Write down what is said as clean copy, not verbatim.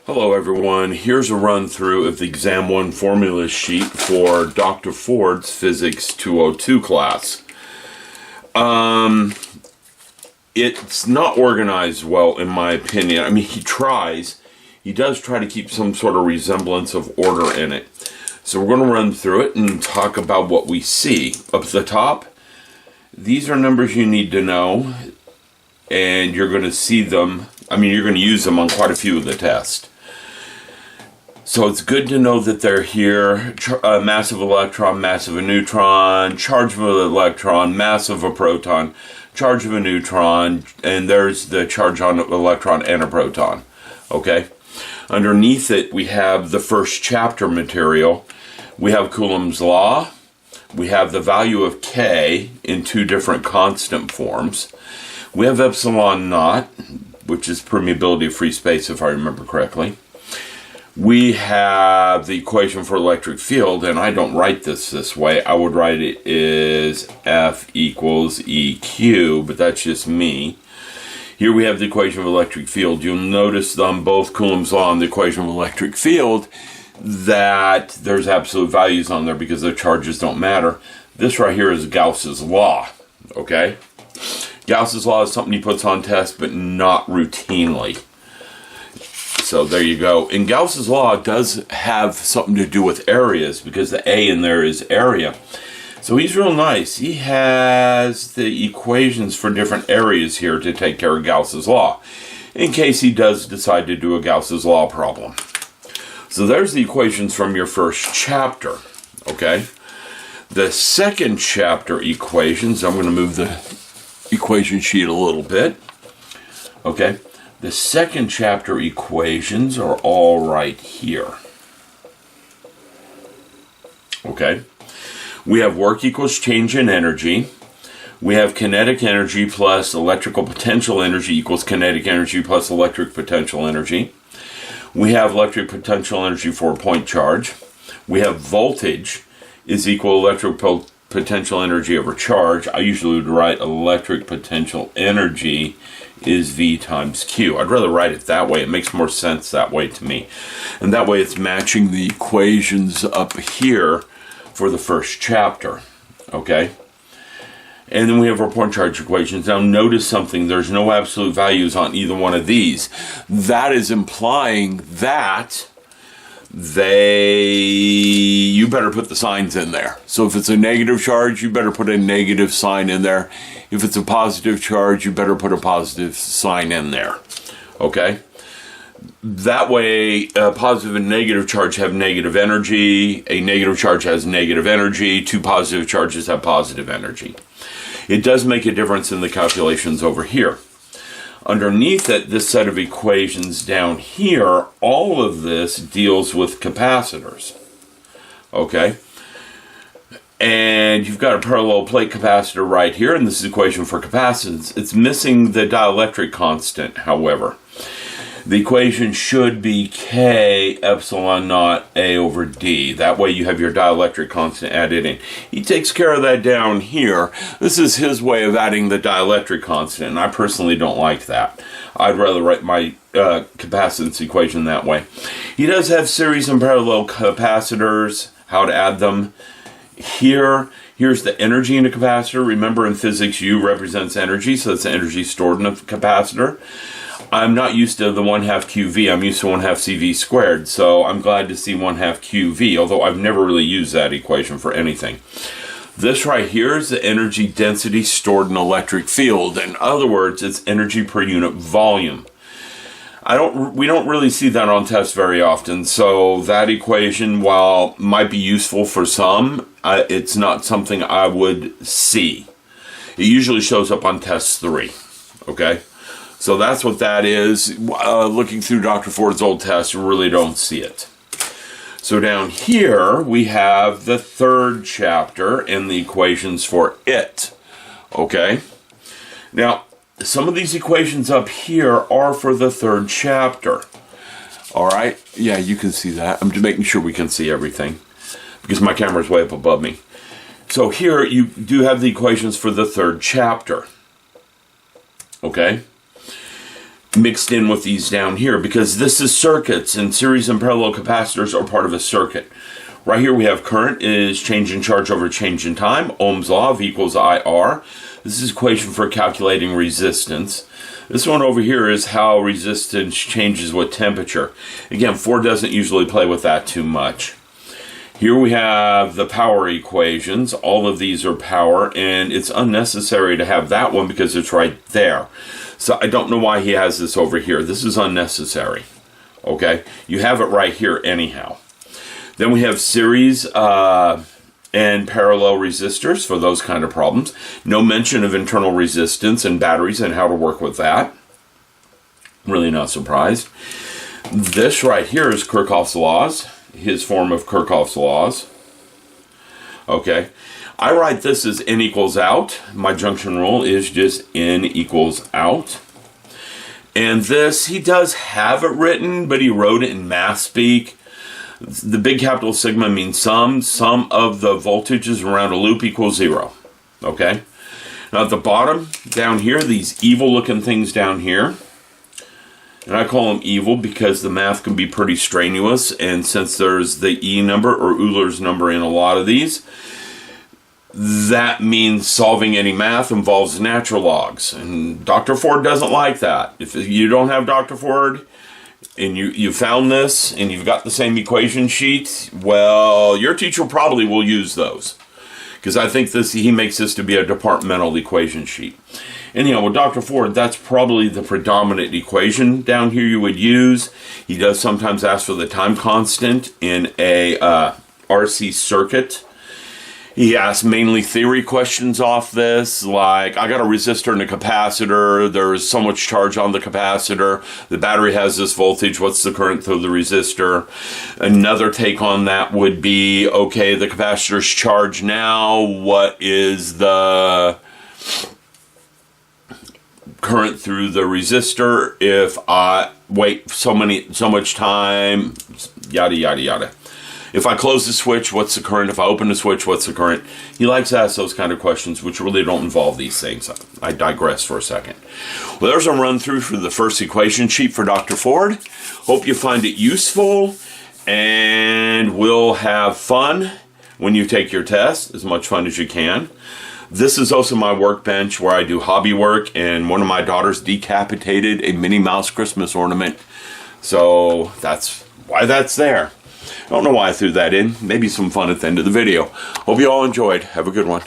Hello everyone, here's a run through of the Exam 1 formula sheet for Dr. Ford's Physics 202 class. It's not organized well in my opinion. I mean, he does try to keep some sort of resemblance of order in it. So we're going to run through it and talk about what we see. Up at the top, these are numbers you need to know, and you're going to see them. I mean, you're going to use them on quite a few of the tests. So it's good to know that they're here. Mass of electron, mass of a neutron, charge of an electron, mass of a proton, charge of a neutron, and there's the charge on an electron and a proton. Okay? Underneath it, we have the first chapter material. We have Coulomb's law. We have the value of K in two different constant forms. We have epsilon naught, which is permeability of free space, if I remember correctly. We have the equation for electric field, and I don't write this way. I would write it as F equals EQ, but that's just me. Here we have the equation of electric field. You'll notice on both Coulomb's law and the equation of electric field that there's absolute values on there because the charges don't matter. This right here is Gauss's law, okay? Gauss's law is something he puts on tests, but not routinely. So there you go. And Gauss's law does have something to do with areas because the A in there is area. So he's real nice. He has the equations for different areas here to take care of Gauss's law, in case he does decide to do a Gauss's law problem. So there's the equations from your first chapter, okay? The second chapter equations, I'm going to move the equation sheet a little bit, okay? The second chapter equations are all right here. Okay? We have work equals change in energy. We have kinetic energy plus electrical potential energy equals kinetic energy plus electric potential energy. We have electric potential energy for a point charge. We have voltage is equal electric potential energy over charge. I usually would write electric potential energy is V times Q. I'd rather write it that way. It makes more sense that way to me. And that way it's matching the equations up here for the first chapter. Okay? And then we have our point charge equations. Now notice something. There's no absolute values on either one of these. That is implying that you better put the signs in there. So if it's a negative charge, you better put a negative sign in there. If it's a positive charge, you better put a positive sign in there. Okay? That way, a positive and negative charge have negative energy. A negative charge has negative energy. Two positive charges have positive energy. It does make a difference in the calculations over here. Underneath it, this set of equations down here, all of this deals with capacitors. Okay? And you've got a parallel plate capacitor right here, and this is the equation for capacitance. It's missing the dielectric constant, however. The equation should be K epsilon naught A over D. That way you have your dielectric constant added in. He takes care of that down here. This is his way of adding the dielectric constant, and I personally don't like that. I'd rather write my capacitance equation that way. He does have series and parallel capacitors, how to add them. Here's the energy in a capacitor. Remember in physics, U represents energy, so it's the energy stored in a capacitor. I'm not used to the 1/2 QV. I'm used to 1/2 CV squared, so I'm glad to see 1/2 QV, although I've never really used that equation for anything. This right here is the energy density stored in electric field. In other words, it's energy per unit volume. We don't really see that on tests very often, so that equation, while might be useful for some, it's not something I would see. It usually shows up on test 3, okay? So that's what that is. Looking through Dr. Ford's old tests, you really don't see it. So down here, we have the third chapter and the equations for it. Okay? Now, some of these equations up here are for the third chapter. All right? Yeah, you can see that. I'm just making sure we can see everything because my camera's way up above me. So here, you do have the equations for the third chapter. Okay? mixed in with these down here, because this is circuits, and series and parallel capacitors are part of a circuit. Right here we have current is change in charge over change in time. Ohm's law, V equals IR. This is equation for calculating resistance. This one over here is how resistance changes with temperature. Again, Ford doesn't usually play with that too much. Here we have the power equations. All of these are power, and it's unnecessary to have that one because it's right there. So I don't know why he has this over here. This is unnecessary. Okay? You have it right here anyhow. Then we have series and parallel resistors for those kind of problems. No mention of internal resistance and batteries and how to work with that. Really not surprised. This right here is Kirchhoff's laws, his form of Kirchhoff's laws. Okay. I write this as N equals out. My junction rule is just N equals out. And this, he does have it written, but he wrote it in math speak. The big capital sigma means sum of the voltages around a loop equals 0. Okay? Now at the bottom, down here, these evil looking things down here, and I call them evil because the math can be pretty strenuous, and since there's the E number or Euler's number in a lot of these, that means solving any math involves natural logs. And Dr. Ford doesn't like that. If you don't have Dr. Ford, and you found this, and you've got the same equation sheet, well, your teacher probably will use those. Because I think he makes this to be a departmental equation sheet. Anyhow, with Dr. Ford, that's probably the predominant equation down here you would use. He does sometimes ask for the time constant in a RC circuit. He asks mainly theory questions off this, like, I got a resistor and a capacitor, there's so much charge on the capacitor, the battery has this voltage, what's the current through the resistor? Another take on that would be, okay, the capacitor's charged now, what is the current through the resistor if I wait so much time, yada, yada, yada. If I close the switch, what's the current? If I open the switch, what's the current? He likes to ask those kind of questions, which really don't involve these things. I digress for a second. Well, there's a run through for the first equation sheet for Dr. Ford. Hope you find it useful, and we'll have fun when you take your test, as much fun as you can. This is also my workbench where I do hobby work, and one of my daughters decapitated a Minnie Mouse Christmas ornament. So that's why that's there. I don't know why I threw that in. Maybe some fun at the end of the video. Hope you all enjoyed. Have a good one.